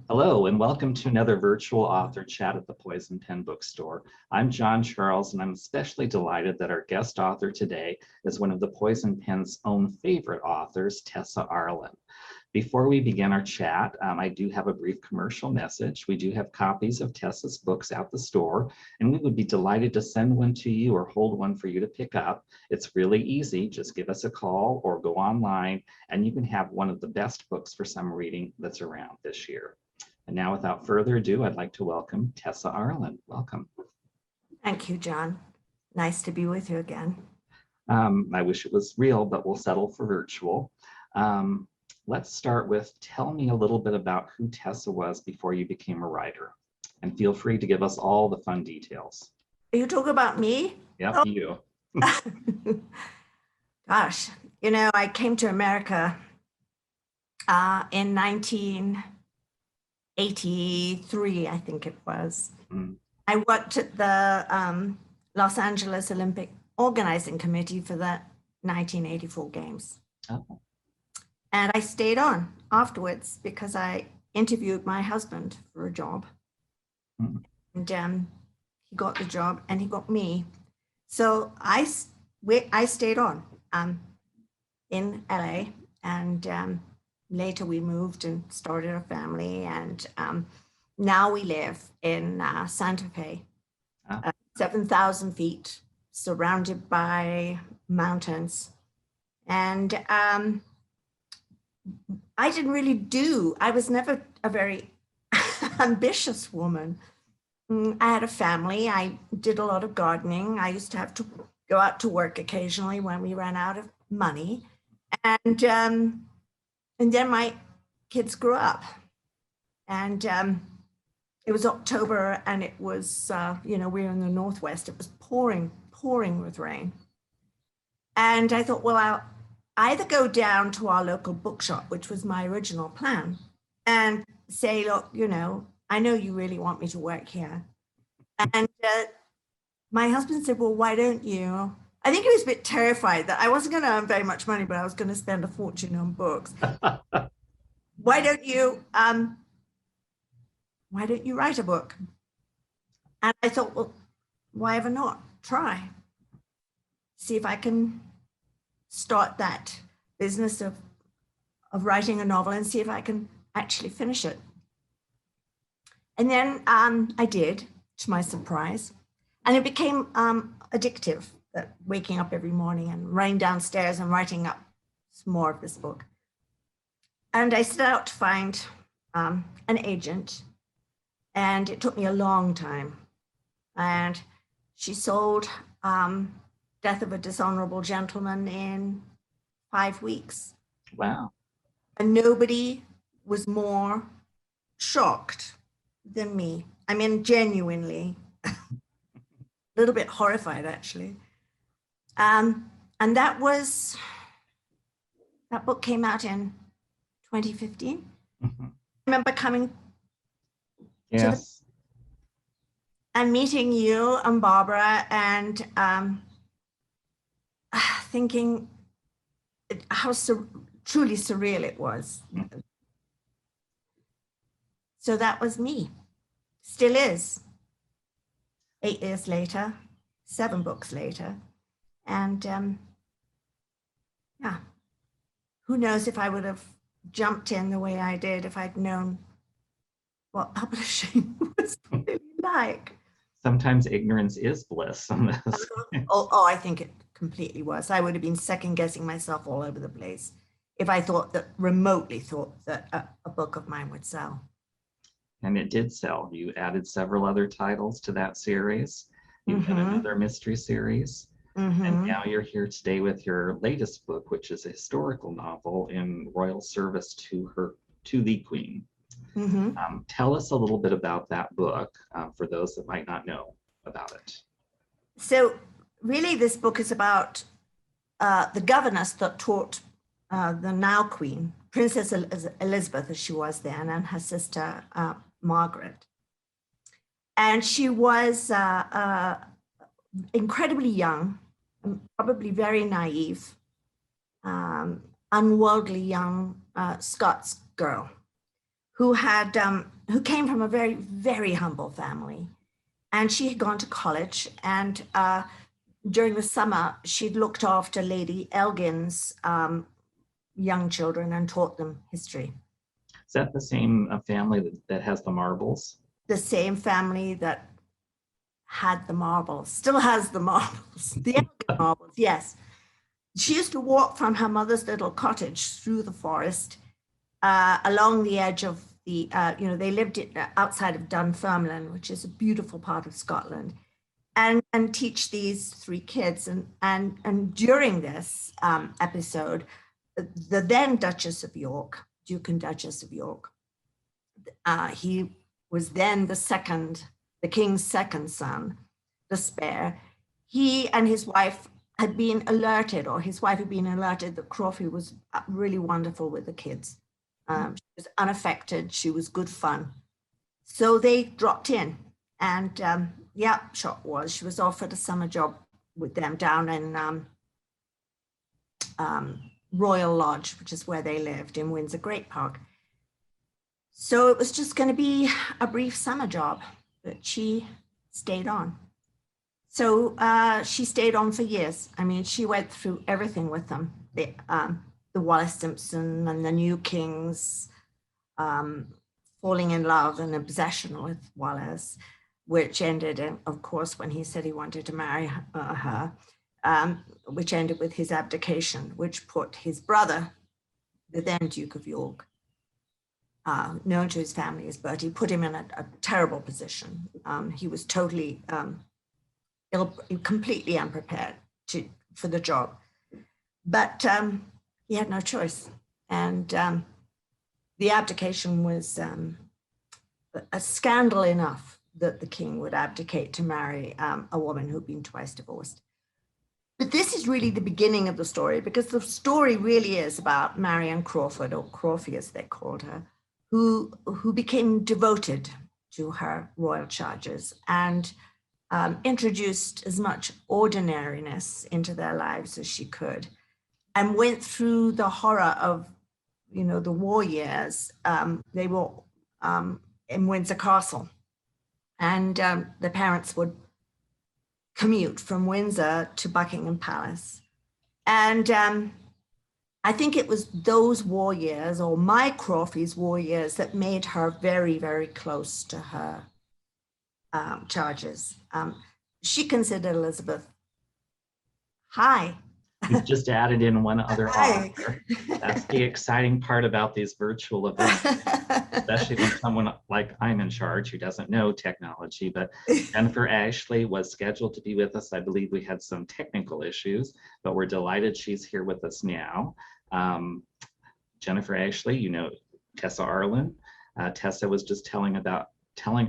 Hello, and welcome to another virtual author chat at the Poison Pen Bookstore. I'm John Charles, and I'm especially delighted that our guest author today is one of the Poison Pen's own favorite authors, Tessa Arlen. Before we begin our chat, I do have a brief commercial message. We do have copies of Tessa's books at the store, and we would be delighted to send one to you or hold one for you to pick up. It's really easy. Just give us a call or go online, and you can have one of the best books for summer reading that's around this year. And now, without further ado, I'd like to welcome Tessa Arlen. Welcome. Thank you, John. Nice to be with you again. I wish it was real, but we'll settle for virtual. Let's start with, tell me a little bit about who Tessa was before you became a writer. And feel free to give us all the fun details. Are you talking about me? Yep, Oh. You. Gosh, I came to America in 1983, I think it was. Mm. I worked at the Los Angeles Olympic Organizing Committee for the 1984 Games. Oh. And I stayed on afterwards because I interviewed my husband for a job. Mm. And he got the job and he got me. So I stayed on in LA, and later we moved and started a family, and now we live in Santa Fe, 7,000 feet, surrounded by mountains. And I was never a very ambitious woman. I had a family. I did a lot of gardening. I used to have to go out to work occasionally when we ran out of money. And then my kids grew up. And it was October, and it was, we were in the Northwest. It was pouring with rain. And I thought, well, I'll either go down to our local bookshop, which was my original plan, and say, look, I know you really want me to work here. And my husband said, well, why don't you? I think he was a bit terrified that I wasn't going to earn very much money, but I was going to spend a fortune on books. Why don't you write a book? And I thought, well, why ever not? Try. See if I can start that business of writing a novel and see if I can actually finish it. And then I did, to my surprise, and it became addictive, that waking up every morning and running downstairs and writing up some more of this book. And I set out to find an agent, and it took me a long time. And she sold Death of a Dishonorable Gentleman in 5 weeks. Wow. And nobody was more shocked than me. I mean, genuinely, a little bit horrified, actually. And that book came out in 2015. Mm-hmm. I remember coming Yes. and meeting you and Barbara, and thinking how truly surreal it was. Mm-hmm. So that was me. Still is. 8 years later, 7 books later. And who knows if I would have jumped in the way I did if I'd known what publishing was really like. Sometimes ignorance is bliss on this. Oh, I think it completely was. I would have been second guessing myself all over the place if I remotely thought that a book of mine would sell. And it did sell. You added several other titles to that series. You've done another mystery series. Mm-hmm. And now you're here today with your latest book, which is a historical novel in royal service to the Queen. Mm-hmm. Tell us a little bit about that book for those that might not know about it. So really, this book is about the governess that taught the now Queen, Princess Elizabeth, as she was then, and her sister Margaret. And she was incredibly young, probably very naive, unworldly young Scots girl who came from a very, very humble family. And she had gone to college, and during the summer, she'd looked after Lady Elgin's young children and taught them history. Is that the same family that has the marbles? The same family that had the marbles, still has the marbles, the Elgin marbles, yes. She used to walk from her mother's little cottage through the forest along the edge of the, they lived outside of Dunfermline, which is a beautiful part of Scotland, and teach these three kids. And during this episode, the then Duchess of York, Duke and Duchess of York, he was then the king's second son, the Spare. He and his wife had been alerted, or his wife had been alerted, that Crawford was really wonderful with the kids. She was unaffected, she was good fun. So they dropped in, and shot was, she was offered a summer job with them down in Royal Lodge, which is where they lived in Windsor Great Park. So it was just going to be a brief summer job, but she stayed on. So she stayed on for years. I mean, she went through everything with them. The Wallace Simpson and the New Kings, falling in love and obsession with Wallace, which ended, of course, when he said he wanted to marry her, which ended with his abdication, which put his brother, the then Duke of York, known to his family as Bertie, put him in a terrible position. He was totally completely unprepared for the job. But he had no choice. And the abdication was a scandal enough that the king would abdicate to marry a woman who'd been twice divorced. But this is really the beginning of the story, because the story really is about Marion Crawford, or Crawfie as they called her, who became devoted to her royal charges and introduced as much ordinariness into their lives as she could, and went through the horror of, the war years. They were in Windsor Castle, and the parents would commute from Windsor to Buckingham Palace. And I think it was those war years, or my Crawfie's war years, that made her very, very close to her charges. She considered Elizabeth high. You've just added in one other Hi. author. That's the exciting part about these virtual events, especially when someone like I'm in charge who doesn't know technology. But Jennifer Ashley was scheduled to be with us. I believe we had some technical issues, but we're delighted she's here with us now. Jennifer Ashley, Tessa Arlen. Tessa was just telling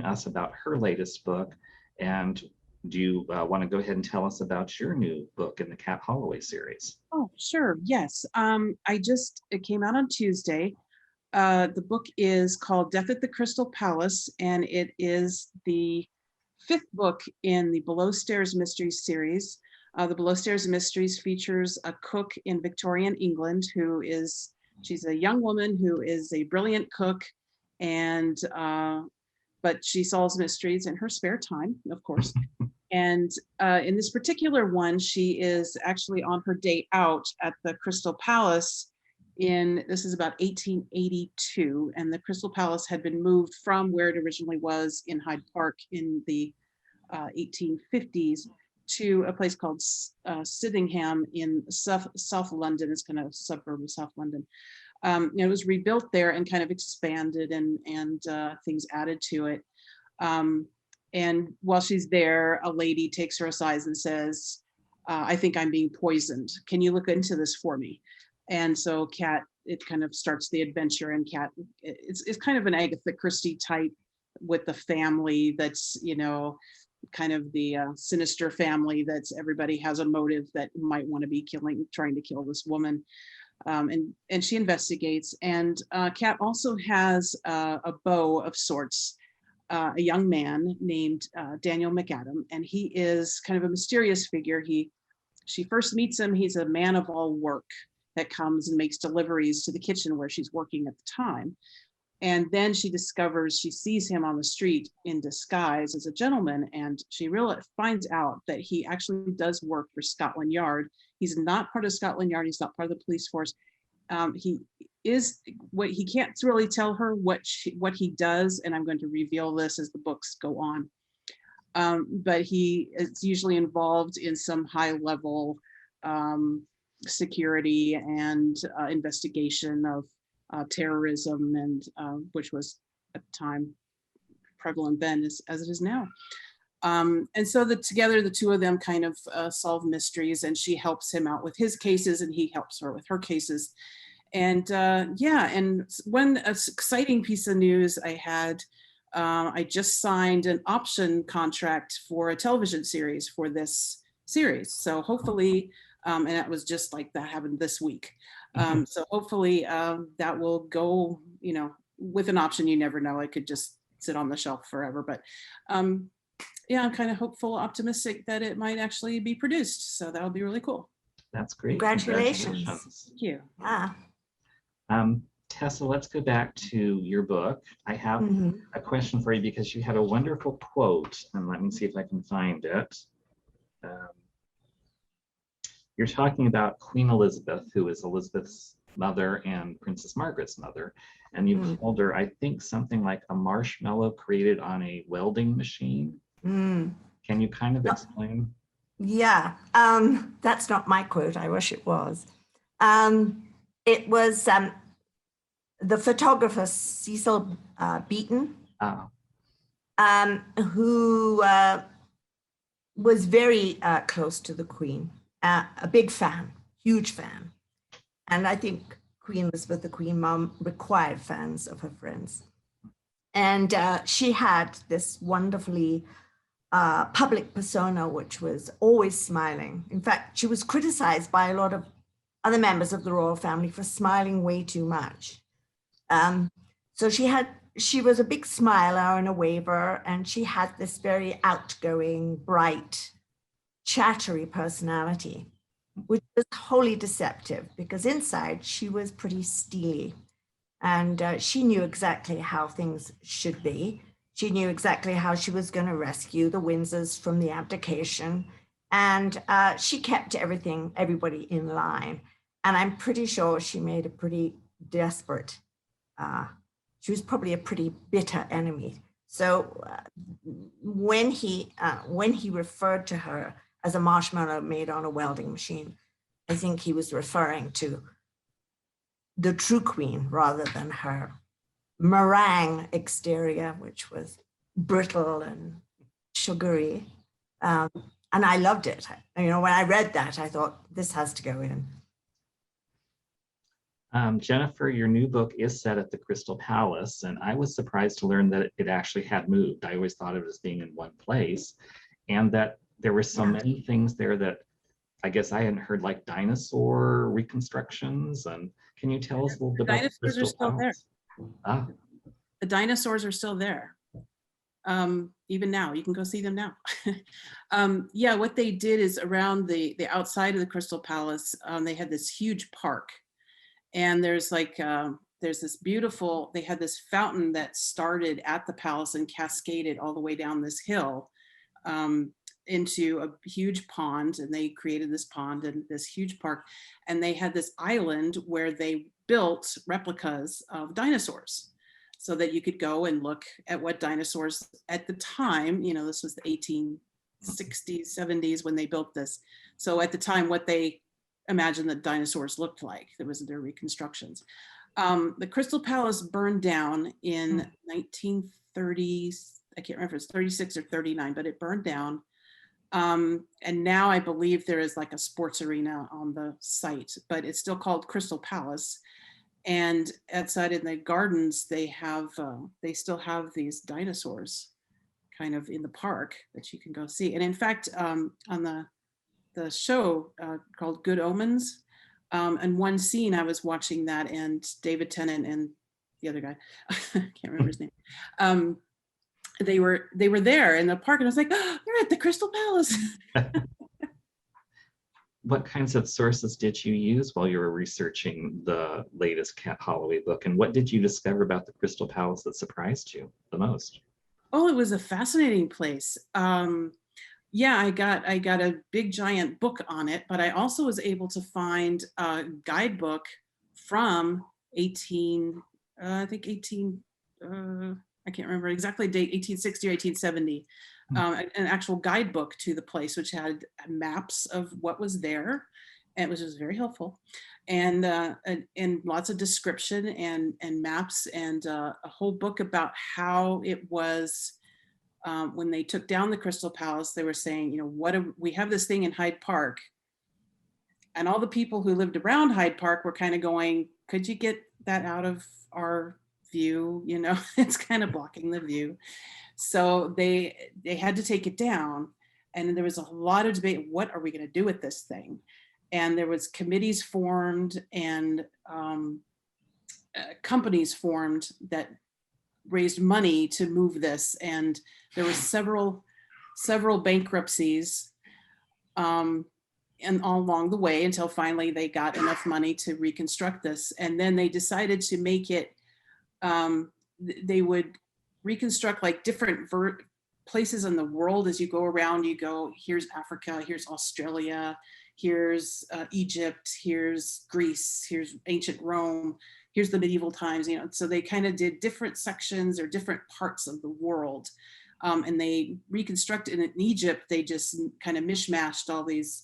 us about her latest book. And do you want to go ahead and tell us about your new book in the Cat Holloway series? Oh, sure. Yes. It came out on Tuesday. The book is called Death at the Crystal Palace, and it is the 5th book in the Below Stairs Mysteries series. The Below Stairs Mysteries features a cook in Victorian England she's a young woman who is a brilliant cook, and but she solves mysteries in her spare time, of course. And in this particular one, she is actually on her day out at the Crystal Palace this is about 1882, and the Crystal Palace had been moved from where it originally was in Hyde Park in the 1850s to a place called Sydenham in South London. It's kind of a suburb of South London. It was rebuilt there and kind of expanded and things added to it. And while she's there, a lady takes her aside and says, I think I'm being poisoned. Can you look into this for me? And so Cat, it kind of starts the adventure, and Cat, it's kind of an Agatha Christie type with the family that's, kind of the sinister family that's everybody has a motive that might want to be trying to kill this woman. And she investigates, and Cat also has a beau of sorts, a young man named Daniel McAdam, and he is kind of a mysterious figure. She first meets him. He's a man of all work that comes and makes deliveries to the kitchen where she's working at the time. And then she sees him on the street in disguise as a gentleman, and she really finds out that he actually does work for Scotland Yard. He's not part of Scotland Yard. He's not part of the police force. He is what he can't really tell her what he does, and I'm going to reveal this as the books go on. But he is usually involved in some high level security and investigation of terrorism, and which was at the time prevalent then as it is now. And so together, the two of them kind of solve mysteries, and she helps him out with his cases, and he helps her with her cases. And yeah, and one exciting piece of news I had, I just signed an option contract for a television series for this series. So hopefully, and that was just like that happened this week. So hopefully that will go, with an option. You never know, it could just sit on the shelf forever. But yeah, I'm kind of hopeful, optimistic that it might actually be produced. So that would be really cool. That's great. Congratulations. Thank you. Tessa, let's go back to your book. I have a question for you because you had a wonderful quote, and let me see if I can find it. You're talking about Queen Elizabeth, who is Elizabeth's mother and Princess Margaret's mother, and you told her, I think, something like a marshmallow created on a welding machine. Can you kind of explain? Yeah, that's not my quote. I wish it was. It was the photographer Cecil Beaton, who was very close to the Queen, a big fan, huge fan. And I think Queen Elizabeth, the Queen Mom, required fans of her friends. And she had this wonderfully public persona, which was always smiling. In fact, she was criticized by a lot of other members of the royal family for smiling way too much. So she was a big smiler and a waver, and she had this very outgoing, bright, chattery personality, which was wholly deceptive because inside she was pretty steely, and she knew exactly how things should be. She knew exactly how she was going to rescue the Windsors from the abdication, and she kept everybody in line. And I'm pretty sure she made a pretty desperate, she was probably a pretty bitter enemy. So when he referred to her as a marshmallow made on a welding machine, I think he was referring to the true Queen rather than her meringue exterior, which was brittle and sugary. And I loved it. When I read that, I thought, this has to go in. Jennifer, your new book is set at the Crystal Palace, and I was surprised to learn that it actually had moved. I always thought of it as being in one place, and that there were so many things there that I guess I hadn't heard, like dinosaur reconstructions. And can you tell us a little bit about the dinosaurs are still Palace? there. The dinosaurs are still there. Even now, you can go see them now. Yeah, what they did is around the outside of the Crystal Palace, they had this huge park. And there's this beautiful, they had this fountain that started at the palace and cascaded all the way down this hill into a huge pond. And they created this pond and this huge park. And they had this island where they built replicas of dinosaurs so that you could go and look at what dinosaurs at the time, this was the 1860s, 70s when they built this. So at the time, what they imagine that dinosaurs looked like. There was their reconstructions. The Crystal Palace burned down in 1930s. I can't remember if it's 36 or 39, but it burned down. And now I believe there is like a sports arena on the site, but it's still called Crystal Palace. And outside in the gardens, they still have these dinosaurs kind of in the park that you can go see. And in fact, on the show called Good Omens. And one scene I was watching that, and David Tennant and the other guy, I can't remember his name. They were there in the park, and I was like, oh, they're at the Crystal Palace. what kinds of sources did you use while you were researching the latest Cat Holloway book? And what did you discover about the Crystal Palace that surprised you the most? Oh, it was a fascinating place. Yeah, I got a big giant book on it, but I also was able to find a guidebook from 18, I think 18, I can't remember exactly date, 1860 or 1870, an actual guidebook to the place, which had maps of what was there, and which was very helpful, and lots of description and maps, and a whole book about how it was. When they took down the Crystal Palace, they were saying, you know, we have this thing in Hyde Park, and all the people who lived around Hyde Park were kind of going, could you get that out of our view? You know, it's kind of blocking the view. So they had to take it down, and there was a lot of debate. What are we going to do with this thing? And there was committees formed and companies formed that raised money to move this, and there were several bankruptcies and all along the way, until finally they got enough money to reconstruct this. And then they decided to make it, they would reconstruct like different places in the world. As you go around, you go, here's Africa, here's Australia, here's Egypt, here's Greece, here's ancient Rome, here's the medieval times, you know. So they kind of did different sections or different parts of the world. And they reconstructed in Egypt, they just kind of mishmashed all these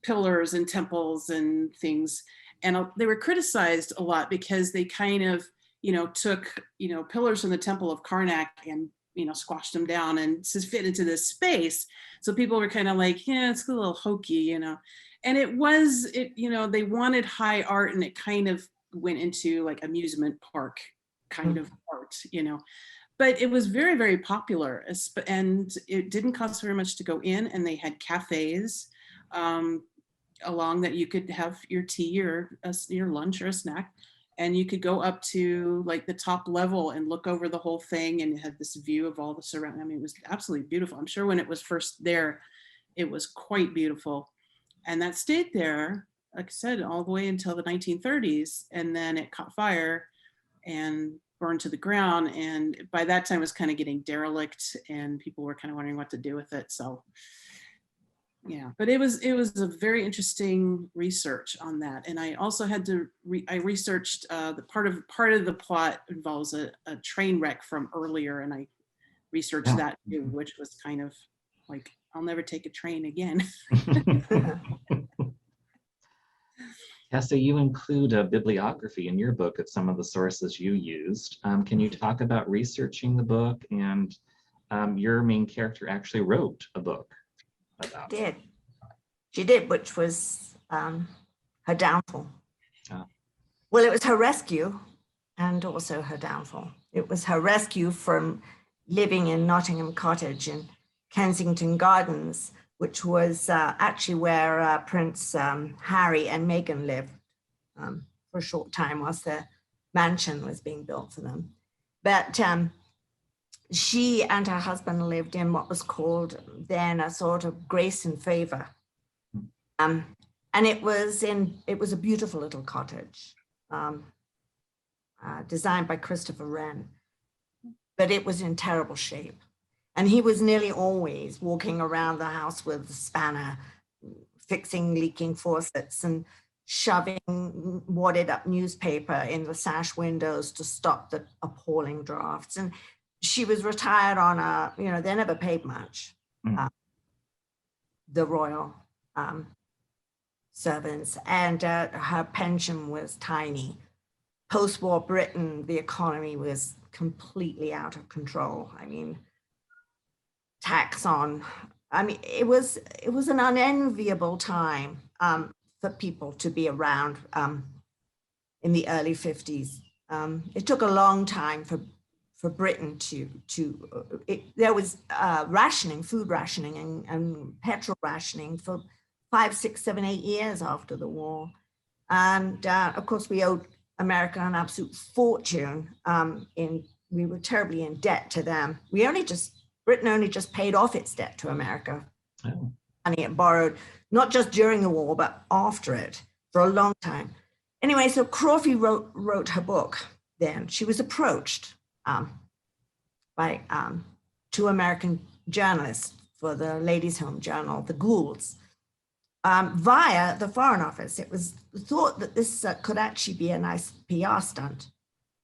pillars and temples and things. And they were criticized a lot because they kind of, you know, took, you know, pillars from the Temple of Karnak and, you know, squashed them down and to fit into this space. So people were kind of like, yeah, it's a little hokey, you know. And you know, they wanted high art, and it kind of went into like amusement park kind of art, you know. But it was very, very popular, and it didn't cost very much to go in, and they had cafes along that you could have your tea or your lunch or a snack, and you could go up to like the top level and look over the whole thing and have this view of all the surrounding. I mean, it was absolutely beautiful. I'm sure when it was first there, it was quite beautiful. And that stayed there, like I said, all the way until the 1930s, and then it caught fire and burned to the ground. And by that time it was kind of getting derelict, and people were kind of wondering what to do with it. So yeah, but it was a very interesting research on that. And I also had to I researched the part of the plot involves a train wreck from earlier, and I researched that too, which was kind of like, I'll never take a train again. Tessa, you include a bibliography in your book of some of the sources you used. Can you talk about researching the book? And your main character actually wrote a book about it. She did, which was her downfall. Oh. Well, it was her rescue and also her downfall. It was her rescue from living in Nottingham Cottage in Kensington Gardens, which was actually where Prince Harry and Meghan lived for a short time whilst their mansion was being built for them. But she and her husband lived in what was called then a sort of grace and favor. And it was a beautiful little cottage designed by Christopher Wren, but it was in terrible shape. And he was nearly always walking around the house with a spanner, fixing leaking faucets and shoving wadded up newspaper in the sash windows to stop the appalling drafts. And she was retired on they never paid much, the royal servants, and her pension was tiny. Post-war Britain, the economy was completely out of control. I mean, it was an unenviable time for people to be around in the early 50s. It took a long time for Britain there was food rationing and petrol rationing for 5, 6, 7, 8 years after the war. And of course we owed America an absolute fortune. We were terribly in debt to them. Britain only just paid off its debt to America money it borrowed, not just during the war, but after it for a long time. Anyway, so Crawford wrote her book then. She was approached by two American journalists for the Ladies' Home Journal, the Goulds, via the Foreign Office. It was thought that this could actually be a nice PR stunt.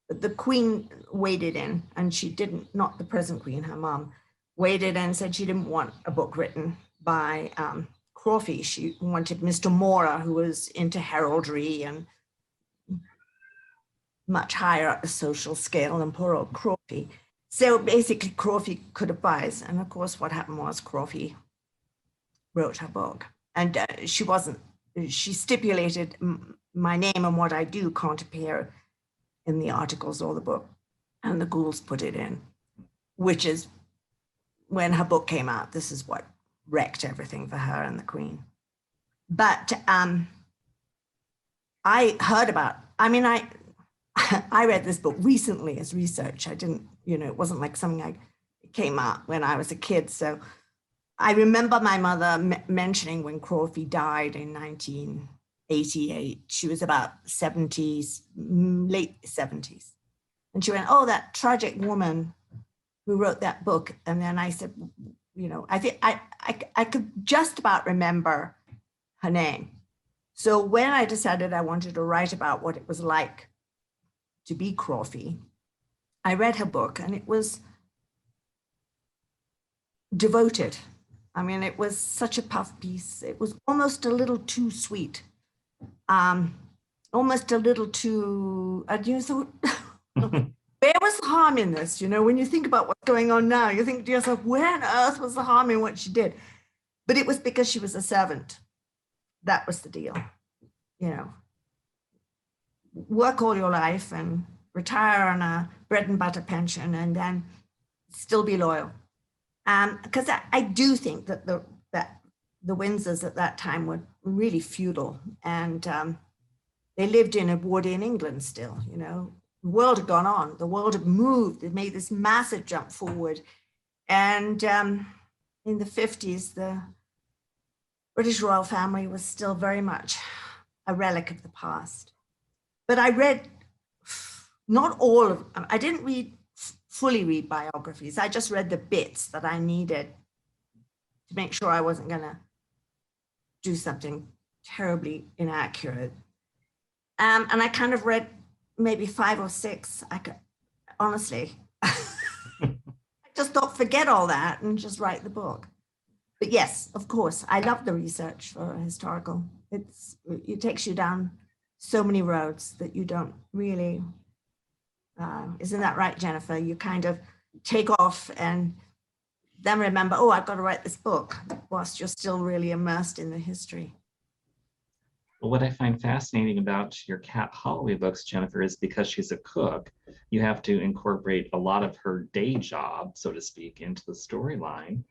But the Queen waded in, and she didn't, not the present Queen, her mom, waded in and said she didn't want a book written by Crawford. She wanted Mr. Mora, who was into heraldry and much higher up the social scale than poor old Crawford. So basically Crawford could advise. And of course, what happened was Crawford wrote her book. And she stipulated my name and what I do can't appear in the articles or the book. And the Goulds put it in, which is when her book came out. This is what wrecked everything for her and the Queen. But I heard about, I mean, I read this book recently as research. I didn't, it wasn't like something it came out when I was a kid. So I remember my mother mentioning when Crawford died in 1988, she was about 70s, late 70s. And she went, oh, that tragic woman who wrote that book. And then I said, I think I could just about remember her name. So when I decided I wanted to write about what it was like to be Crawford, I read her book, and it was devoted. I mean, it was such a puff piece. It was almost a little too sweet, almost a little too, so where was the harm in this? When you think about what's going on now, you think to yourself, where on earth was the harm in what she did? But it was because she was a servant. That was the deal. Work all your life and retire on a bread and butter pension, and then still be loyal. Because I do think that the Windsors at that time were really feudal, and they lived in a warred-in England still. The world had gone on, the world had moved, it made this massive jump forward. And in the 50s, the British royal family was still very much a relic of the past. But I read not all of them. I didn't fully read biographies. I just read the bits that I needed to make sure I wasn't going to do something terribly inaccurate. And I kind of read maybe 5 or 6. I could, honestly, I just thought, forget all that and just write the book. But yes, of course, I love the research for historical. It takes you down so many roads that you don't really, isn't that right, Jennifer? You kind of take off and then remember, oh, I've got to write this book, whilst you're still really immersed in the history. Well, what I find fascinating about your Kat Holloway books, Jennifer, is because she's a cook, you have to incorporate a lot of her day job, so to speak, into the storyline.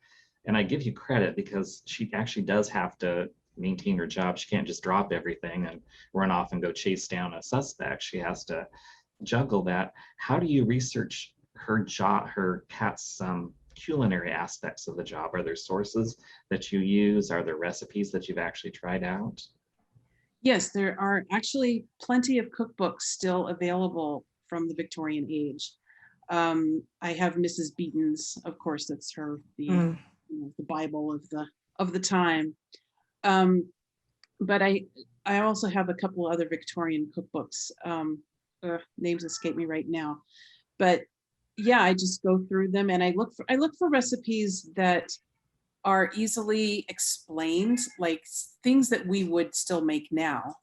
And I give you credit because she actually does have to maintain her job. She can't just drop everything and run off and go chase down a suspect. She has to juggle that. How do you research her job, her Kat's culinary aspects of the job? Are there sources that you use? Are there recipes that you've actually tried out? Yes, there are actually plenty of cookbooks still available from the Victorian age. I have Mrs. Beeton's, of course, that's her, the Bible of the time. But I also have a couple other Victorian cookbooks. Names escape me right now, but yeah, I just go through them and I look for recipes that are easily explained, like things that we would still make now.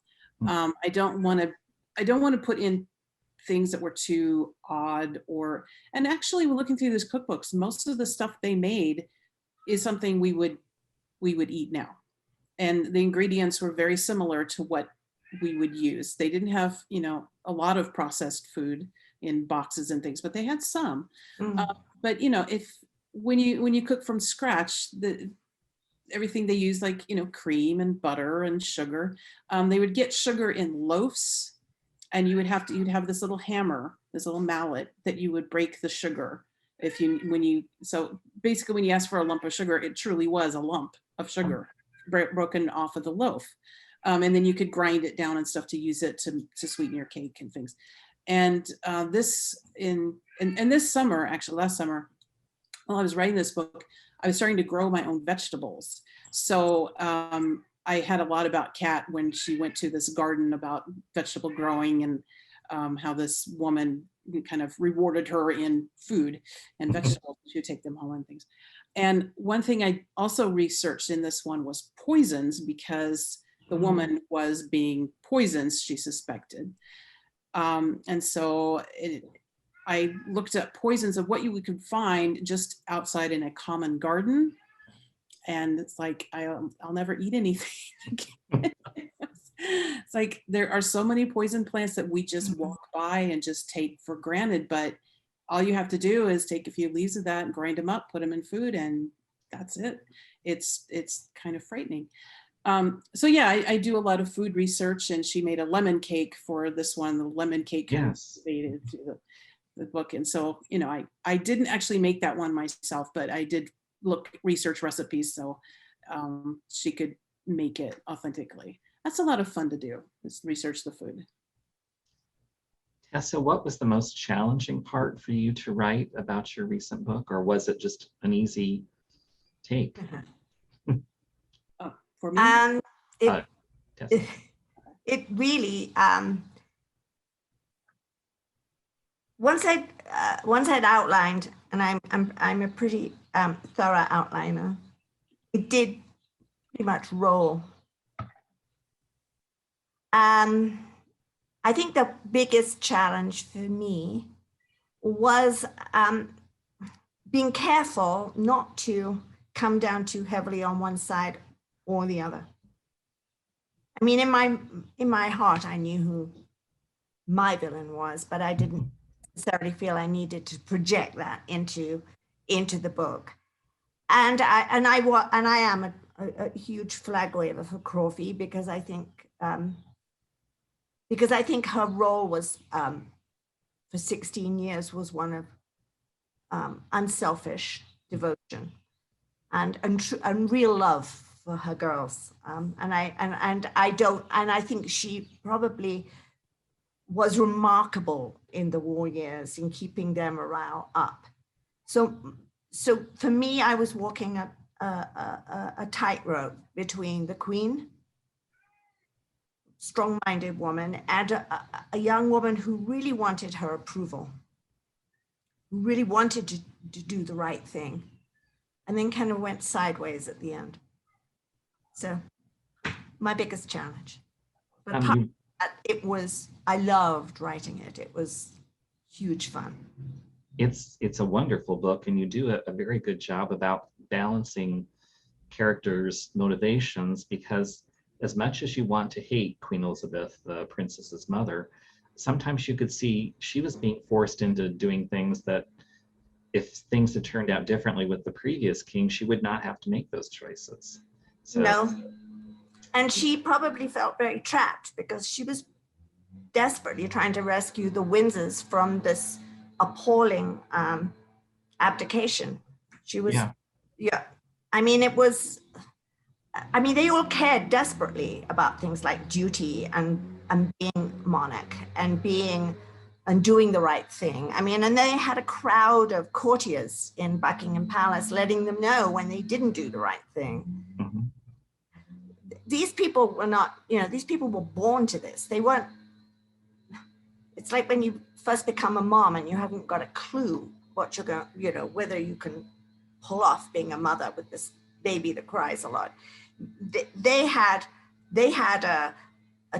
I don't want to put in things that were too odd and actually when looking through these cookbooks, most of the stuff they made is something we would eat now. And the ingredients were very similar to what we would use. They didn't have, a lot of processed food in boxes and things, but they had some. But when you cook from scratch, everything they use, like cream and butter and sugar, they would get sugar in loaves, and you'd have this little hammer, this little mallet that you would break the sugar. So basically when you ask for a lump of sugar, it truly was a lump of sugar broken off of the loaf. And then you could grind it down and stuff to use it to sweeten your cake and things. And this summer, actually last summer, while I was writing this book, I was starting to grow my own vegetables. So I had a lot about Kat when she went to this garden about vegetable growing, and how this woman kind of rewarded her in food and vegetables. She would take them home and things. And one thing I also researched in this one was poisons, because the woman was being poisoned, she suspected. And so I looked at poisons of what you could find just outside in a common garden. And it's like, I'll never eat anything. It's like, there are so many poison plants that we just walk by and just take for granted. But all you have to do is take a few leaves of that and grind them up, put them in food, and that's it. It's kind of frightening. So yeah, I do a lot of food research, and she made a lemon cake for this one. The lemon cake related to the book. And so, I didn't actually make that one myself, but I did research recipes so she could make it authentically. That's a lot of fun to do, is research the food. Tessa, what was the most challenging part for you to write about your recent book, or was it just an easy take? For me, it really once I'd outlined, and I'm a pretty thorough outliner, it did pretty much roll. I think the biggest challenge for me was being careful not to come down too heavily on one side or the other. I mean, in my heart, I knew who my villain was, but I didn't necessarily feel I needed to project that into the book. And I am a huge flag waver for Crawfie, because I think her role was for 16 years was one of unselfish devotion and real love for her girls. And I think she probably was remarkable in the war years in keeping their morale up. So for me, I was walking a tightrope between the queen, strong-minded woman, and a young woman who really wanted her approval, who really wanted to do the right thing, and then kind of went sideways at the end. So my biggest challenge. But I loved writing it. It was huge fun. It's a wonderful book, and you do a very good job about balancing characters' motivations, because as much as you want to hate Queen Elizabeth, the princess's mother, sometimes you could see she was being forced into doing things that, if things had turned out differently with the previous king, she would not have to make those choices. So, no. And she probably felt very trapped, because she was desperately trying to rescue the Windsors from this appalling abdication. She was, I mean, they all cared desperately about things like duty and being monarch and doing the right thing. I mean, and they had a crowd of courtiers in Buckingham Palace letting them know when they didn't do the right thing. Mm-hmm. These people were not, these people were born to this. They weren't, it's like when you first become a mom and you haven't got a clue what you're going, whether you can pull off being a mother with this baby that cries a lot. They had a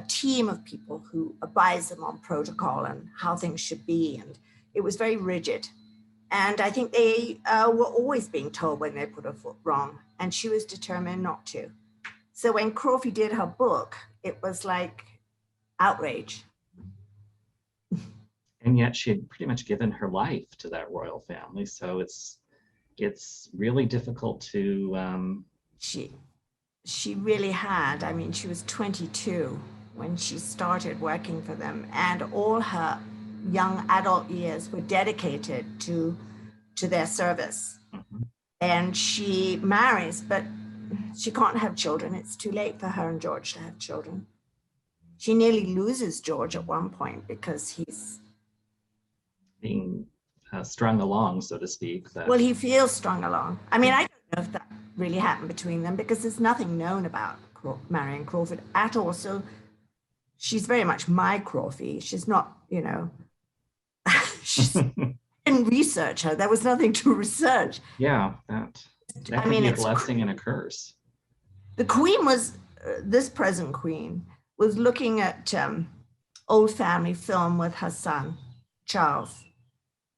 team of people who advised them on protocol and how things should be, and it was very rigid. And I think they were always being told when they put a foot wrong, and she was determined not to. So when Crawfie did her book, it was like outrage. And yet she had pretty much given her life to that royal family, so it's really difficult to. She really had. I mean, she was 22 when she started working for them, and all her young adult years were dedicated to to their service. Mhm. And she marries, but she can't have children. It's too late for her and George to have children. She nearly loses George at one point because he's, Being strung along, so to speak. well, he feels strung along. I mean, I don't know if that really happened between them because there's nothing known about Marion Crawford at all. So she's very much my Crawfie. She's not, she didn't research her. There was nothing to research. Yeah, that I could mean, be a it's blessing and a curse. the queen was, this present queen was looking at old family film with her son, Charles.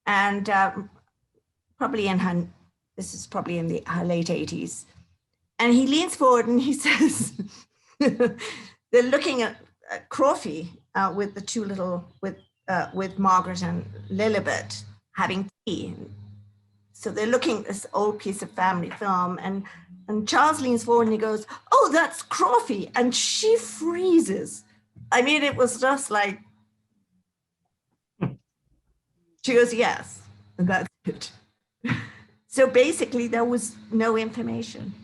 And probably in her, this is probably in her late 80s. And he leans forward and he says, they're looking at Crawfie with the two little, with Margaret and Lilibet having tea. So they're looking at this old piece of family film, and Charles leans forward and he goes, "Oh, that's Crawfie," and she freezes. I mean, it was just like, she goes, "Yes," and that's it. So basically, there was no information.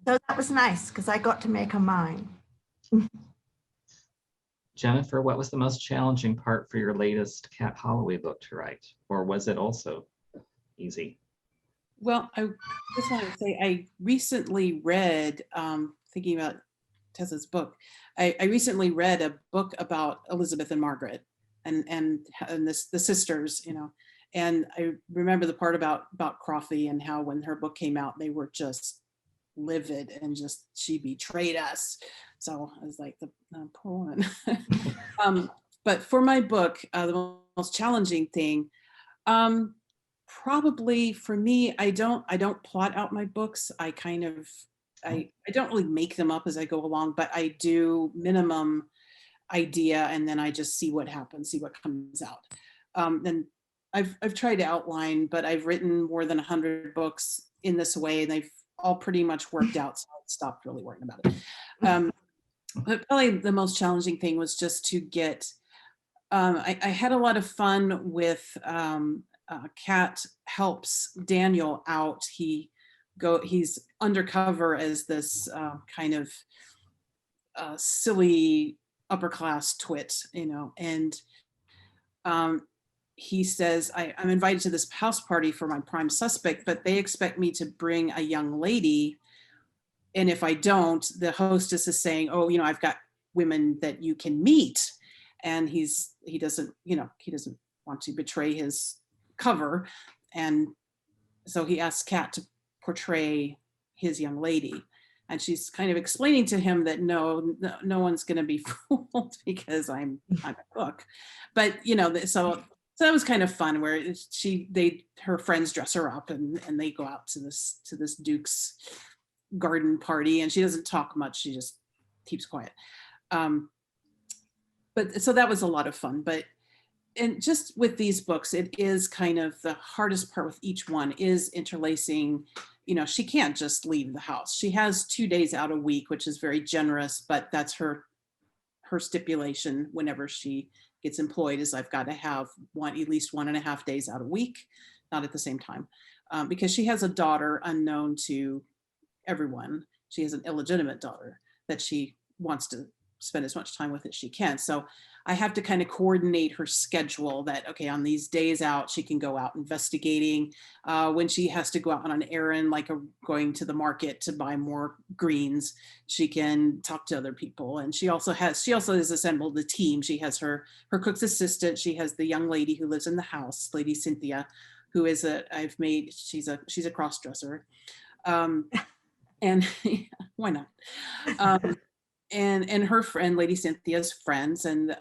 So that was nice because I got to make her mine. Jennifer, what was the most challenging part for your latest Cat Holloway book to write? Or was it also easy? Well, I just want to say I recently read, thinking about Tessa's book, I recently read a book about Elizabeth and Margaret and the sisters, and I remember the part about Crawfie and how when her book came out, they were just livid and just, she betrayed us. So I was like, the poor one. But for my book, the most challenging thing, probably for me, I don't plot out my books. I don't really make them up as I go along, but I do minimum idea and then I just see what happens, see what comes out. And I've tried to outline, but I've written more than 100 books in this way and they've all pretty much worked out, so I stopped really worrying about it. But probably the most challenging thing was just to get, I had a lot of fun with Kat helps Daniel out. He's undercover as this kind of silly upper class twit, and he says, I'm invited to this house party for my prime suspect, but they expect me to bring a young lady. And if I don't, the hostess is saying, oh, I've got women that you can meet. And he doesn't want to betray his cover. And so he asks Kat to portray his young lady. And she's kind of explaining to him that no one's going to be fooled because I'm a book. But, so that was kind of fun where her friends dress her up and they go out to this Duke's garden party and she doesn't talk much. She just keeps quiet. But so that was a lot of fun. And just with these books, it is kind of the hardest part with each one is interlacing. She can't just leave the house. She has 2 days out a week, which is very generous, but that's her stipulation whenever she gets employed is I've got to have at least 1.5 days out a week, not at the same time, because she has a daughter unknown to everyone. She has an illegitimate daughter that she wants to spend as much time with as she can. So I have to kind of coordinate her schedule that, okay, on these days out, she can go out investigating. When she has to go out on an errand, like going to the market to buy more greens, she can talk to other people. And she also has assembled the team. She has her cook's assistant. She has the young lady who lives in the house, Lady Cynthia, who is she's a cross-dresser. And why not? And her friend, Lady Cynthia's friends, and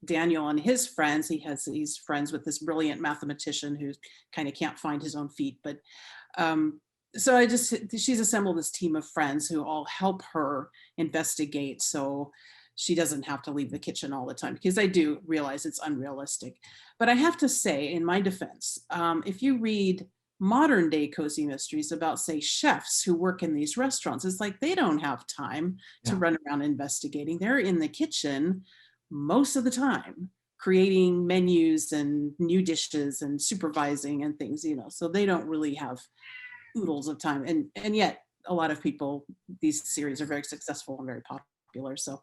Daniel and his friends, he's friends with this brilliant mathematician who kind of can't find his own feet. But so she's assembled this team of friends who all help her investigate so she doesn't have to leave the kitchen all the time, because I do realize it's unrealistic. But I have to say, in my defense, if you read modern day cozy mysteries about, say, chefs who work in these restaurants, it's like they don't have time to run around investigating. They're in the kitchen most of the time, creating menus and new dishes and supervising and things, so they don't really have oodles of time. And yet a lot of people, these series are very successful and very popular. So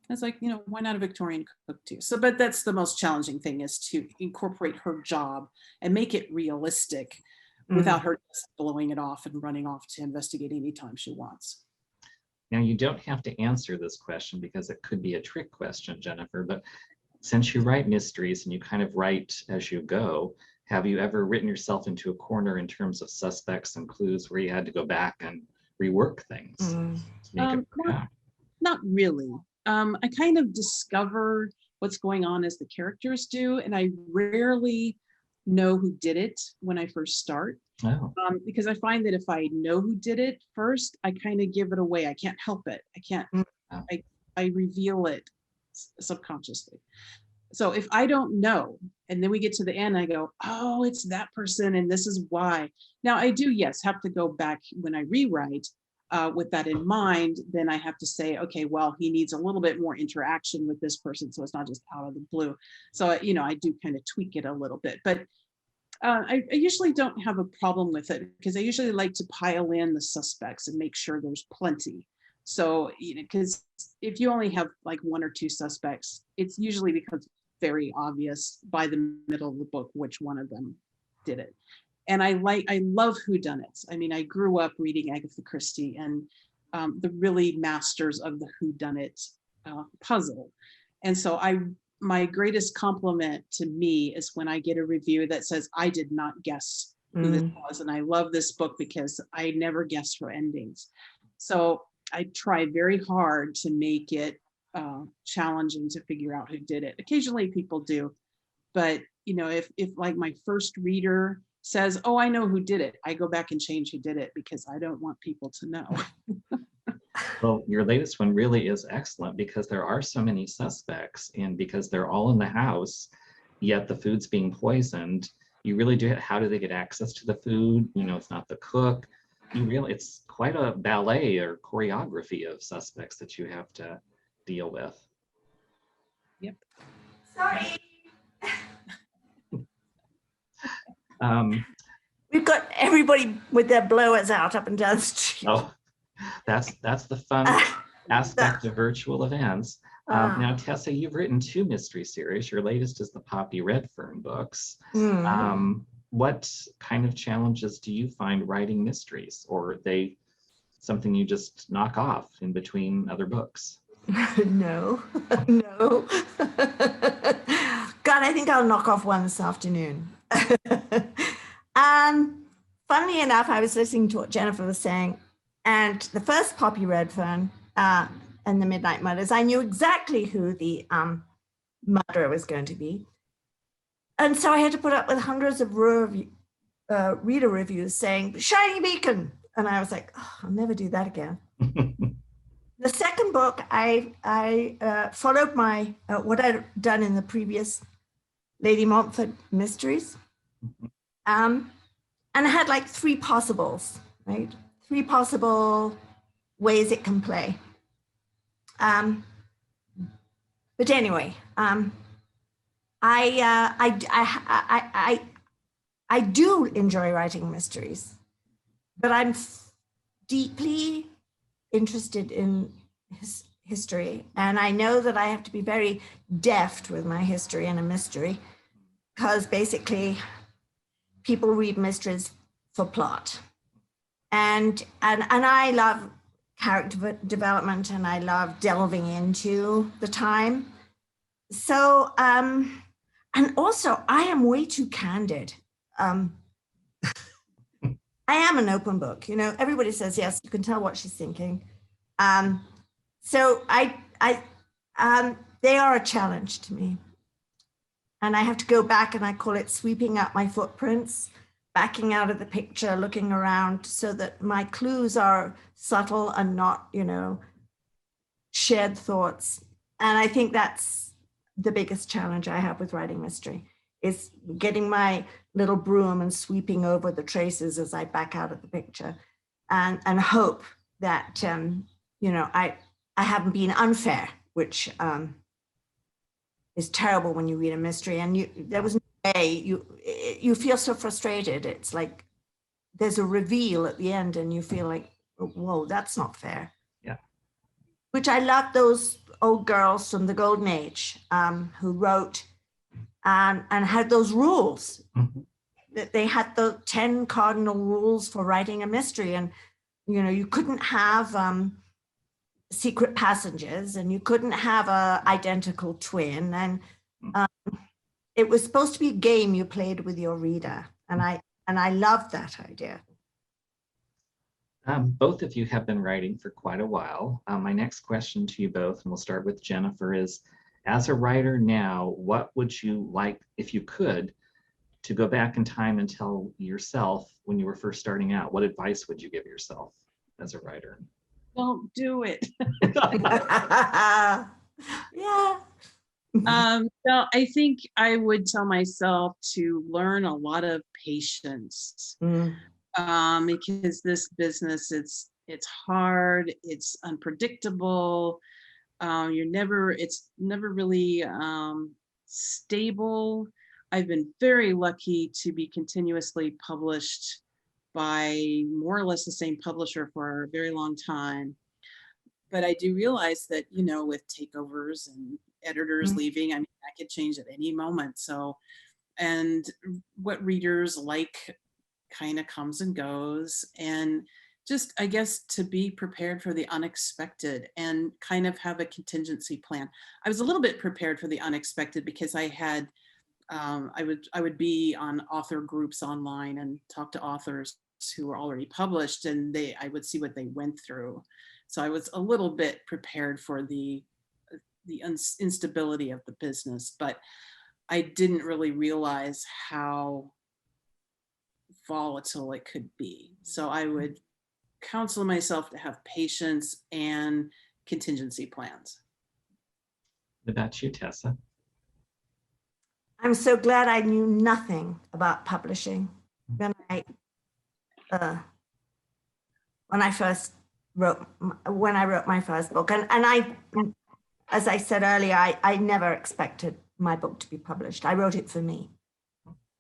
it's like, why not a Victorian cook too? So, but that's the most challenging thing, is to incorporate her job and make it realistic without her just blowing it off and running off to investigate anytime she wants. Now, you don't have to answer this question because it could be a trick question, Jennifer, but since you write mysteries and you kind of write as you go, have you ever written yourself into a corner in terms of suspects and clues where you had to go back and rework things to make it work out? Not really. I kind of discover what's going on as the characters do, and I rarely know who did it when I first start. Oh. Because I find that if I know who did it first, I kind of give it away. I can't help it. I can't, I reveal it subconsciously. So if I don't know, and then we get to the end, I go, oh, it's that person, and this is why. Now I do, yes, have to go back when I rewrite with that in mind. Then I have to say, okay, well, he needs a little bit more interaction with this person, so it's not just out of the blue. So, I do kind of tweak it a little bit, but I usually don't have a problem with it, because I usually like to pile in the suspects and make sure there's plenty. So, because if you only have like one or two suspects, it's usually because very obvious by the middle of the book which one of them did it. And I love whodunits. I mean, I grew up reading Agatha Christie and the really masters of the whodunit puzzle. And so my greatest compliment to me is when I get a review that says, I did not guess who this was. And I love this book because I never guessed her endings. So I try very hard to make it challenging to figure out who did it. Occasionally people do, but if like my first reader says, oh, I know who did it, I go back and change who did it, because I don't want people to know. Well, your latest one really is excellent, because there are so many suspects, and because they're all in the house, yet the food's being poisoned. You really do, how do they get access to the food? It's not the cook. It's quite a ballet or choreography of suspects that you have to deal with. Yep. Sorry. Um, We've got everybody with their blowers out up and down the street. oh, that's the fun aspect of virtual events. Now, Tessa, you've written 2 mystery series. Your latest is the Poppy Redfern books. What kind of challenges do you find writing mysteries, or are they something you just knock off in between other books? No. God, I think I'll knock off one this afternoon. Funnily enough, I was listening to what Jennifer was saying, and the first Poppy Redfern and the Midnight Murders, I knew exactly who the murderer was going to be. And so I had to put up with hundreds of reader reviews saying, shiny beacon. And I was like, oh, I'll never do that again. The second book, I followed my what I'd done in the previous Lady Montfort mysteries. And I had like 3 possibles, right? 3 possible ways it can play. But anyway, I do enjoy writing mysteries, but I'm deeply interested in history. And I know that I have to be very deft with my history and a mystery, because basically people read mysteries for plot. And I love character development, and I love delving into the time. So, and also I am way too candid. I am an open book, everybody says, yes, you can tell what she's thinking. So they are a challenge to me. And I have to go back, and I call it sweeping up my footprints, backing out of the picture, looking around, so that my clues are subtle and not, shared thoughts. And I think that's the biggest challenge I have with writing mystery, is getting my little broom and sweeping over the traces as I back out of the picture, and hope that, I haven't been unfair, which is terrible when you read a mystery, and there was no way you feel so frustrated. It's like there's a reveal at the end and you feel like, whoa, that's not fair. Yeah. Which I love those old girls from the Golden Age who wrote and had those rules. Mm-hmm. They had the 10 cardinal rules for writing a mystery, and you couldn't have secret passages, and you couldn't have a identical twin, and it was supposed to be a game you played with your reader, and I loved that idea. Both of you have been writing for quite a while. My next question to you both, and we'll start with Jennifer, is as a writer now, what would you like, if you could, to go back in time and tell yourself when you were first starting out? What advice would you give yourself as a writer? Don't do it. Yeah. No, I think I would tell myself to learn a lot of patience. Because this business, it's hard, it's unpredictable. It's never really stable. I've been very lucky to be continuously published by more or less the same publisher for a very long time. But I do realize that, with takeovers and editors leaving, I mean, that could change at any moment. So, and what readers like kind of comes and goes, and just, I guess, to be prepared for the unexpected and kind of have a contingency plan. I was a little bit prepared for the unexpected because I had I would be on author groups online and talk to authors who were already published, and I would see what they went through. So I was a little bit prepared for the instability of the business, but I didn't really realize how volatile it could be. So I would counsel myself to have patience and contingency plans. What about you, Tessa? I'm so glad I knew nothing about publishing when I wrote my first book, and I, as I said earlier, I never expected my book to be published. I wrote it for me.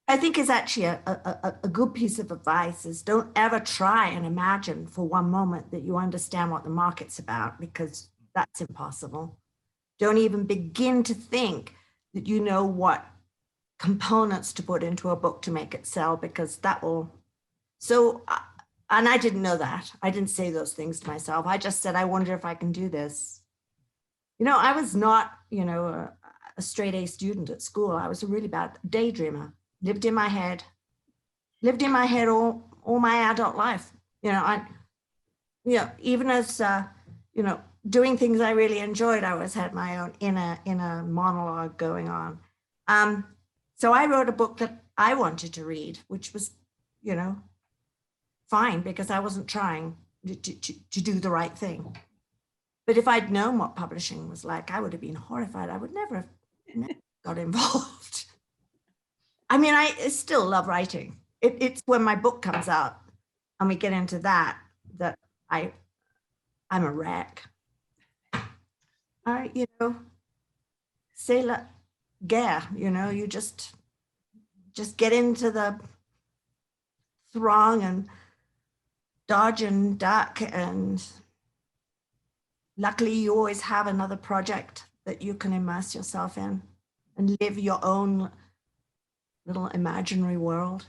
I think is actually a good piece of advice is don't ever try and imagine for one moment that you understand what the market's about, because that's impossible. Don't even begin to think that you know what components to put into a book to make it sell, because that will. So, and I didn't know that. I didn't say those things to myself. I just said, I wonder if I can do this. I was not, a straight A student at school. I was a really bad daydreamer. Lived in my head all my adult life. Even as, doing things I really enjoyed, I always had my own inner monologue going on. So I wrote a book that I wanted to read, which was, fine, because I wasn't trying to do the right thing. But if I'd known what publishing was like, I would have been horrified. I would never have got involved. I mean, I still love writing. It's when my book comes out and we get into that I'm a wreck. C'est la guerre, you just get into the throng and dodge and duck, and luckily you always have another project that you can immerse yourself in and live your own little imaginary world.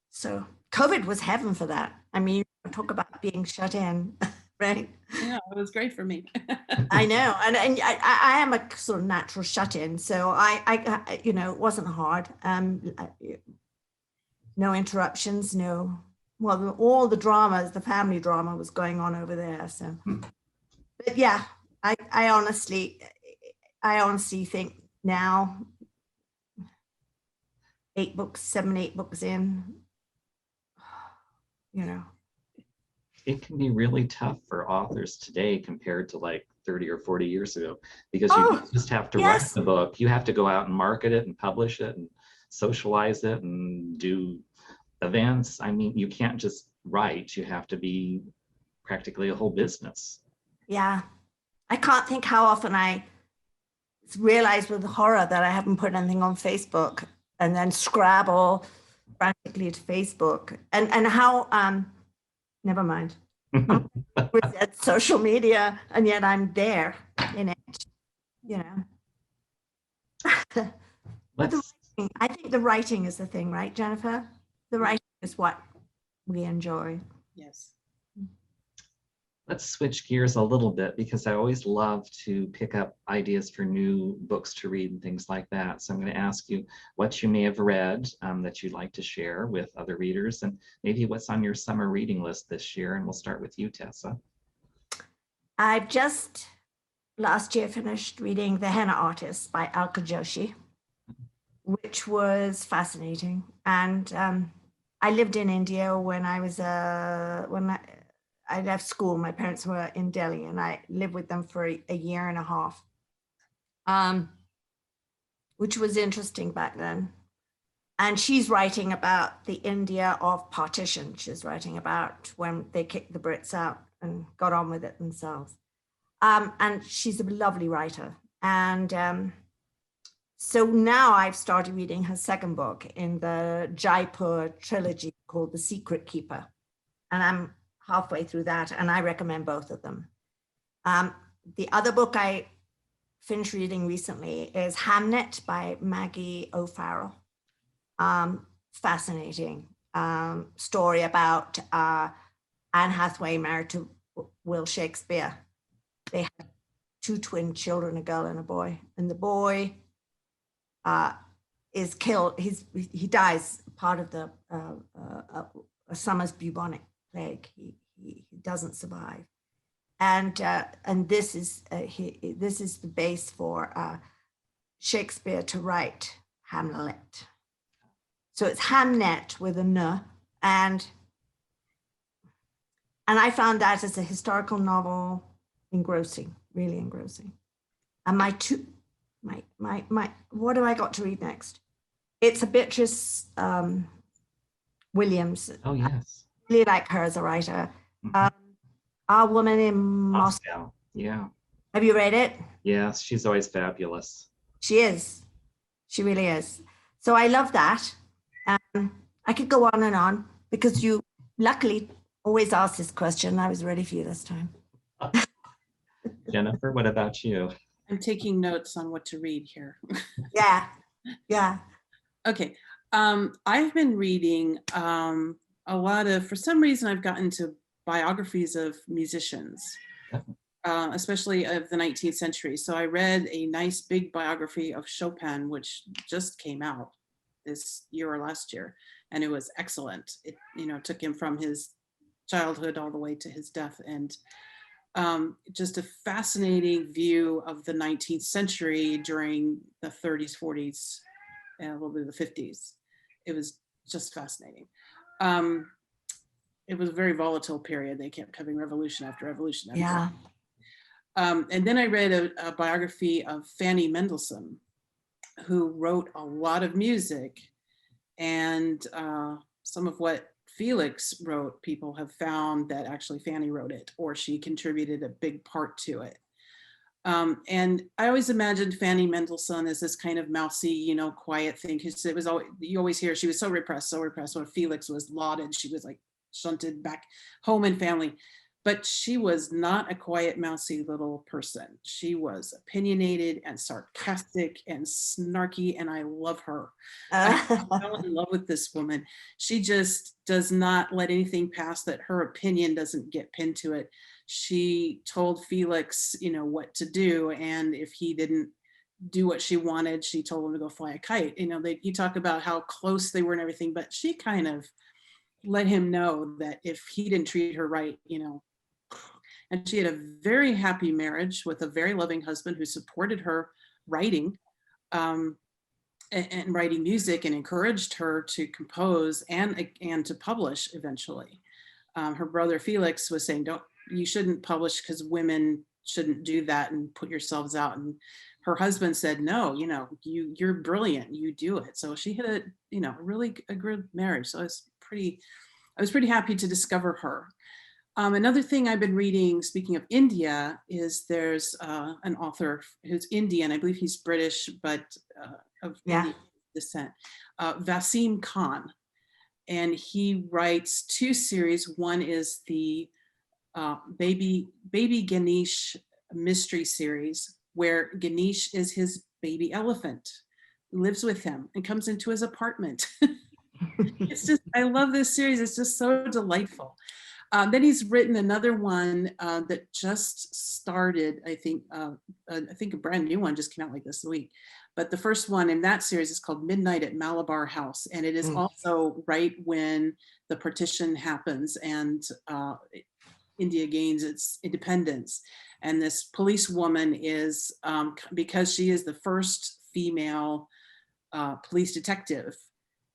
So COVID was heaven for that. I mean, talk about being shut in, right? Yeah, it was great for me. I know, and I am a sort of natural shut-in, so I it wasn't hard. No interruptions, all the dramas, the family drama was going on over there. So, but yeah, I honestly think now, 7, 8 books in, It can be really tough for authors today compared to like 30 or 40 years ago, because you don't just have to write the book. You have to go out and market it and publish it and socialize it and do events. I mean, you can't just write. You have to be practically a whole business. Yeah. I can't think how often I realized with horror that I haven't put anything on Facebook, and then Scrabble practically to Facebook, and how never mind. With that social media, and yet I'm there in it, you know. But I think the writing is the thing, right, Jennifer? The writing is what we enjoy. Yes. Let's switch gears a little bit, because I always love to pick up ideas for new books to read and things like that. So I'm going to ask you what you may have read that you'd like to share with other readers, and maybe what's on your summer reading list this year. And we'll start with you, Tessa. I've just last year finished reading The Henna Artist by Alka Joshi, which was fascinating. And I lived in India when I was I left school. My parents were in Delhi, and I lived with them for a year and a half, which was interesting back then. And she's writing about the India of partition. She's writing about when they kicked the Brits out and got on with it themselves. And she's a lovely writer. And so now I've started reading her second book in the Jaipur trilogy called The Secret Keeper. And I'm halfway through that, and I recommend both of them. The other book I finished reading recently is Hamnet by Maggie O'Farrell. Fascinating story about Anne Hathaway married to Will Shakespeare. They had two twin children, a girl and a boy, and the boy is killed. He dies part of the a summer's bubonic plague. He doesn't survive, and this is the base for Shakespeare to write Hamlet. So it's Hamnet with a N, and I found that as a historical novel engrossing, really engrossing. And what have I got to read next? It's a Beatrice Williams. Oh, yes. I really like her as a writer. Our Woman in Moscow. Yeah. Have you read it? Yes, she's always fabulous. She is. She really is. So I love that. I could go on because you luckily always ask this question. I was ready for you this time. Jennifer, what about you? I'm taking notes on what to read here. Yeah. Okay. I've been reading a lot of, for some reason, I've gotten to biographies of musicians, especially of the 19th century. So I read a nice big biography of Chopin, which just came out this year or last year, and it was excellent. It, took him from his childhood all the way to his death, and just a fascinating view of the 19th century during the 30s, 40s, and a little bit of the 50s. It was just fascinating. It was a very volatile period. They kept having revolution after revolution. Yeah. And then I read a biography of Fanny Mendelssohn, who wrote a lot of music, and some of what Felix wrote, people have found that actually Fanny wrote it, or she contributed a big part to it. And I always imagined Fanny Mendelssohn as this kind of mousy, quiet thing, because it was always, you always hear she was so repressed. When Felix was lauded, she was like shunted back home and family. But she was not a quiet, mousy little person. She was opinionated and sarcastic and snarky, and I love her. I fell in love with this woman. She just does not let anything pass that her opinion doesn't get pinned to it. She told Felix, what to do, and if he didn't do what she wanted, she told him to go fly a kite. You talk about how close they were and everything, but she kind of let him know that if he didn't treat her right, and she had a very happy marriage with a very loving husband who supported her writing and writing music, and encouraged her to compose and to publish eventually. Her brother Felix was saying, you shouldn't publish because women shouldn't do that and put yourselves out. And her husband said, no, you're brilliant, you do it. So she had a really a good marriage. So I was pretty happy to discover her. Another thing I've been reading, speaking of India, is there's an author who's Indian. I believe he's British, but of Yeah. Indian descent, Vasim Khan. And he writes 2 series. One is the Baby Ganesh mystery series, where Ganesh is his baby elephant, lives with him and comes into his apartment. It's just, I love this series. It's just so delightful. Then he's written another one that just started, I think a brand new one just came out like this week. But the first one in that series is called Midnight at Malabar House. And it is also right when the partition happens and India gains its independence. And this police woman is, because she is the first female police detective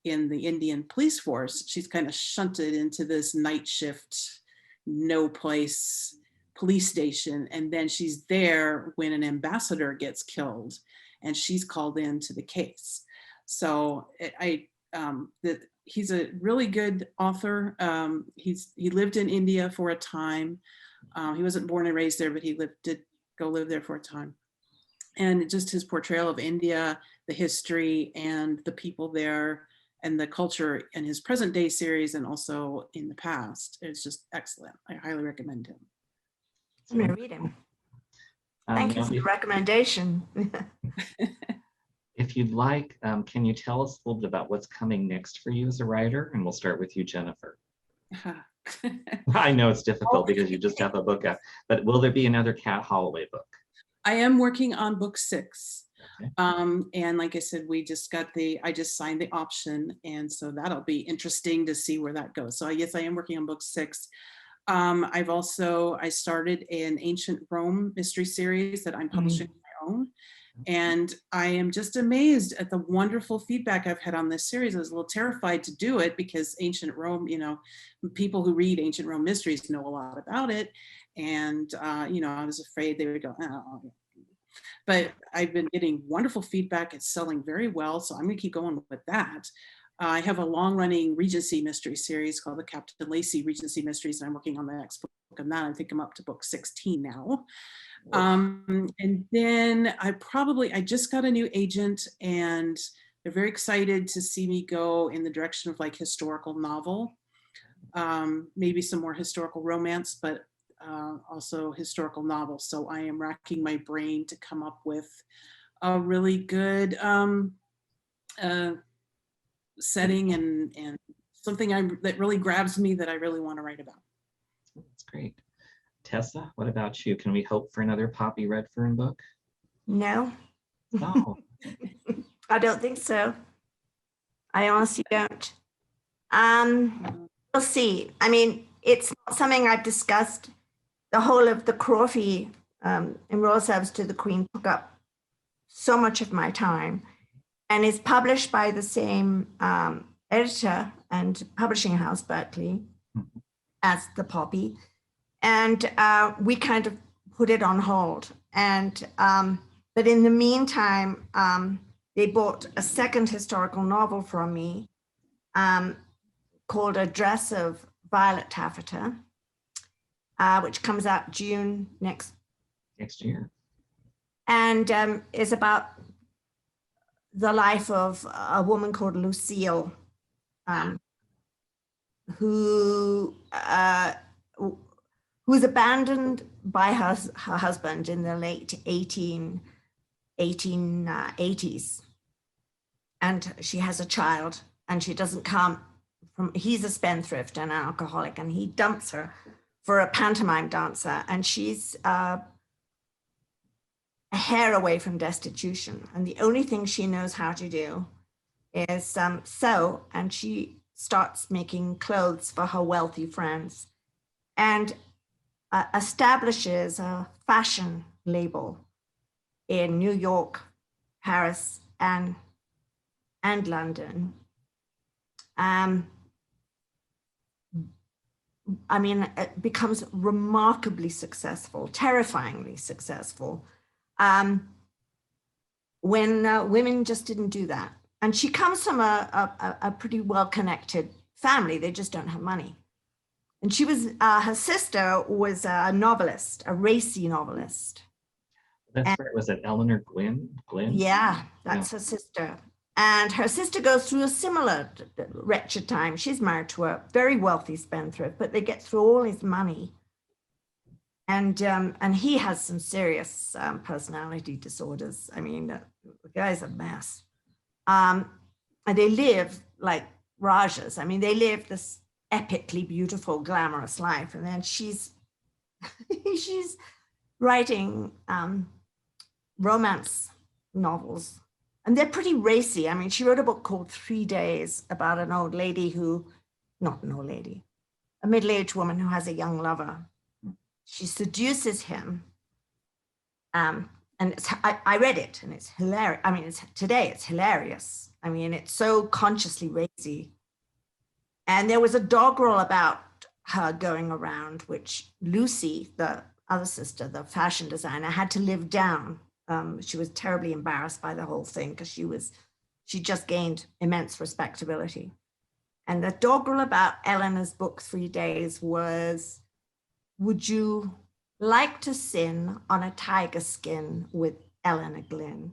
in the Indian police force, she's kind of shunted into this night shift, no place police station. And then she's there when an ambassador gets killed and she's called into the case. So he's a really good author. He lived in India for a time. He wasn't born and raised there, but he did go live there for a time. And just his portrayal of India, the history and the people there, and the culture in his present day series and also in the past. It's just excellent. I highly recommend him. I'm going to read him. Thank you for the recommendation. If you'd like, can you tell us a little bit about what's coming next for you as a writer? And we'll start with you, Jennifer. I know it's difficult because you just have a book out, but will there be another Kat Holloway book? I am working on book 6. Okay. And like I said, I just signed the option. And so that'll be interesting to see where that goes. So yes, I am working on book 6. I started an ancient Rome mystery series that I'm publishing on my own. And I am just amazed at the wonderful feedback I've had on this series. I was a little terrified to do it because ancient Rome, people who read ancient Rome mysteries know a lot about it. And, I was afraid they would go, oh. But I've been getting wonderful feedback. It's selling very well. So I'm going to keep going with that. I have a long-running Regency mystery series called the Captain Lacey Regency Mysteries, and I'm working on the next book on that. I think I'm up to book 16 now. And then I just got a new agent, and they're very excited to see me go in the direction of like historical novel, maybe some more historical romance, but also historical novel. So I am racking my brain to come up with a really good setting and something that really grabs me that I really want to write about. That's great. Tessa, what about you? Can we hope for another Poppy Redfern book? No. No. I don't think so. I honestly don't. We'll see. I mean, it's not something I've discussed. The whole of the Crawford in Royal Service to the Queen took up so much of my time, and is published by the same editor and publishing house, Berkeley, as the Poppy. And we kind of put it on hold. And but in the meantime, they bought a second historical novel from me called A Dress of Violet Taffeta, which comes out June next year. And is about the life of a woman called Lucille, who's abandoned by her husband in the late 1880s. And she has a child, and she doesn't come from, he's a spendthrift and an alcoholic, and he dumps her for a pantomime dancer, and she's a hair away from destitution. And the only thing she knows how to do is sew, and she starts making clothes for her wealthy friends, and establishes a fashion label in New York, Paris, and London. I mean, it becomes remarkably successful, terrifyingly successful, when women just didn't do that. And she comes from a pretty well-connected family. They just don't have money. And she was, her sister was a novelist, a racy novelist. That's And- right. Was it Eleanor Gwynn? Yeah, that's her sister. And her sister goes through a similar wretched time. She's married to a very wealthy spendthrift, but they get through all his money. And he has some serious personality disorders. I mean, the guy's a mess. And they live like Rajas. I mean, they live this epically beautiful, glamorous life. And then she's writing romance novels, and they're pretty racy. I mean, she wrote a book called 3 Days about an old lady who, not an old lady, a middle-aged woman who has a young lover. She seduces him. And I read it, and it's hilarious. I mean, today it's hilarious. I mean, it's so consciously racy. And there was a doggerel about her going around, which Lucy, the other sister, the fashion designer, had to live down. She was terribly embarrassed by the whole thing because she just gained immense respectability. And the doggerel about Eleanor's book 3 Days was, would you like to sin on a tiger skin with Eleanor Glynn?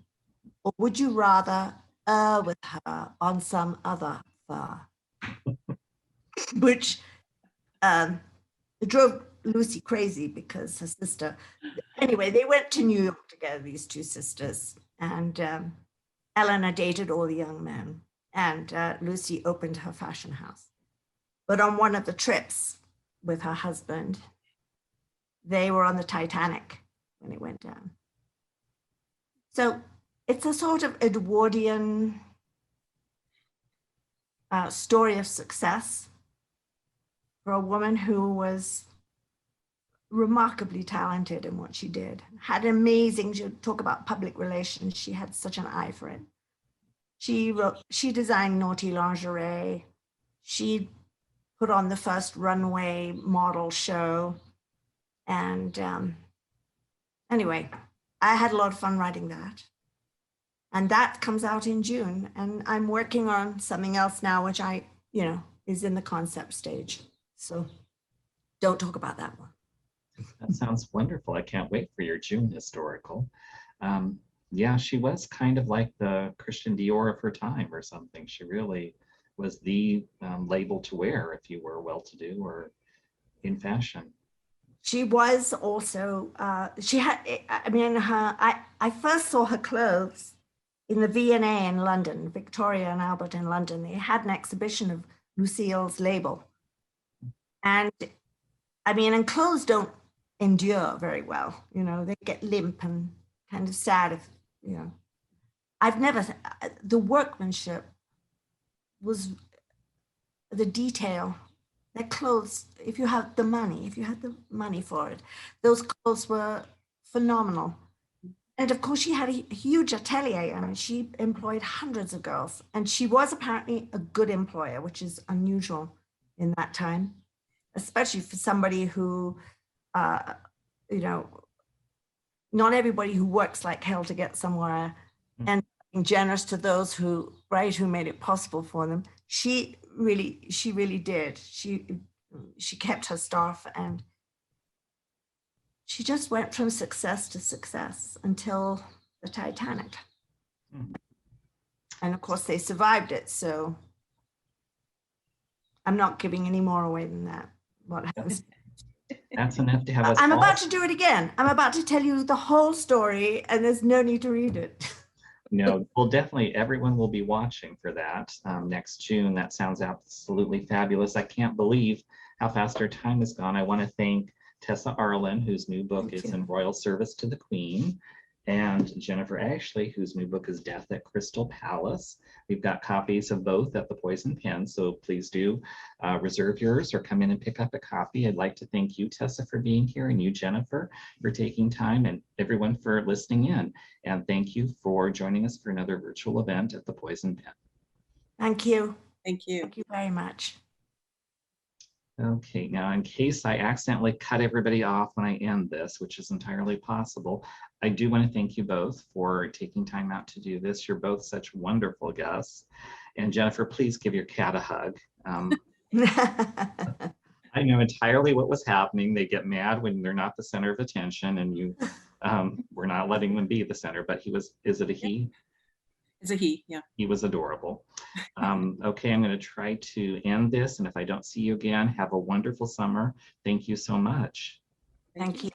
Or would you rather err with her on some other fur? Which drove Lucy crazy because her sister, anyway, they went to New York together, these two sisters, and Eleanor dated all the young men, and Lucy opened her fashion house. But on one of the trips with her husband, they were on the Titanic when it went down. So it's a sort of Edwardian story of success for a woman who was remarkably talented in what she did, had amazing, she would talk about public relations, she had such an eye for it. She designed naughty lingerie, she put on the first runway model show, and anyway, I had a lot of fun writing that. And that comes out in June, and I'm working on something else now, which is in the concept stage. So don't talk about that one. That sounds wonderful. I can't wait for your June historical. Yeah, she was kind of like the Christian Dior of her time or something. She really was the label to wear if you were well-to-do or in fashion. She was also, she had, I mean, I first saw her clothes in the V&A in London, Victoria and Albert in London. They had an exhibition of Lucille's label. And I mean, and clothes don't endure very well, they get limp and kind of sad if, the workmanship was the detail. Their clothes, if you had the money for it, those clothes were phenomenal. And of course, she had a huge atelier. I mean, she employed hundreds of girls, and she was apparently a good employer, which is unusual in that time, especially for somebody who, not everybody who works like hell to get somewhere and being generous to those who made it possible for them. She really did. She kept her staff, and she just went from success to success until the Titanic. And of course they survived it. So I'm not giving any more away than that. What happens? That's enough to have us. I'm about to do it again. I'm about to tell you the whole story, and there's no need to read it. No, well, definitely everyone will be watching for that next June. That sounds absolutely fabulous. I can't believe how fast our time has gone. I want to thank Tessa Arlen, whose new book is In Royal Service to the Queen, and Jennifer Ashley, whose new book is Death at Crystal Palace. We've got copies of both at the Poison Pen, so please do reserve yours or come in and pick up a copy. I'd like to thank you, Tessa, for being here, and you, Jennifer, for taking time, and everyone for listening in. And thank you for joining us for another virtual event at the Poison Pen. Thank you. Thank you. Thank you very much. Okay, now in case I accidentally cut everybody off when I end this, which is entirely possible, I do want to thank you both for taking time out to do this. You're both such wonderful guests. And Jennifer, please give your cat a hug. I know entirely what was happening. They get mad when they're not the center of attention, and you were not letting them be the center. But he was, is it a he? It's a he, yeah. He was adorable. Okay, I'm going to try to end this. And if I don't see you again, have a wonderful summer. Thank you so much. Thank you.